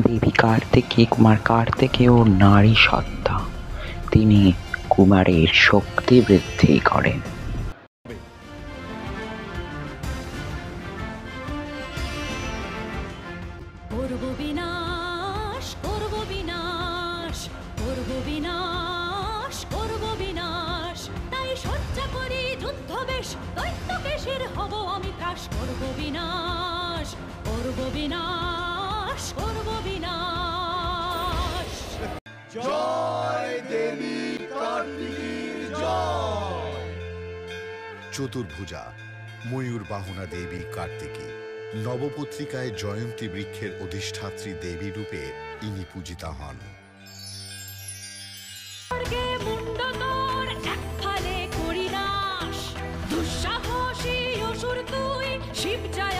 দেবী কার্তিকী কুমার কার্তিকেয় নারী সত্তা। তিনি কুমারের শক্তি বৃদ্ধি করেন। করব বিনাশ, করব বিনাশ, করব বিনাশ, করব বিনাশ। তাই সজ্জা করি যুদ্ধ বেশ, দৈত্যকেশীর হব আমি ত্রাস। করব বিনাশ, করব বিনাশ, করব বিনাশ। জয় দেবী কার্তিকীর জয়। চতুর্ভুজা ময়ূর বাহনা দেবী কার্তিকী নবপত্রিকায় জয়ন্তী বৃক্ষের অধিষ্ঠাত্রী দেবী রূপে ইনি পূজিতা হন। স্বর্গে মুন্ড তোর এক ফালে করি নাশ, দুঃসাহসী অসুর তুই শিব জয়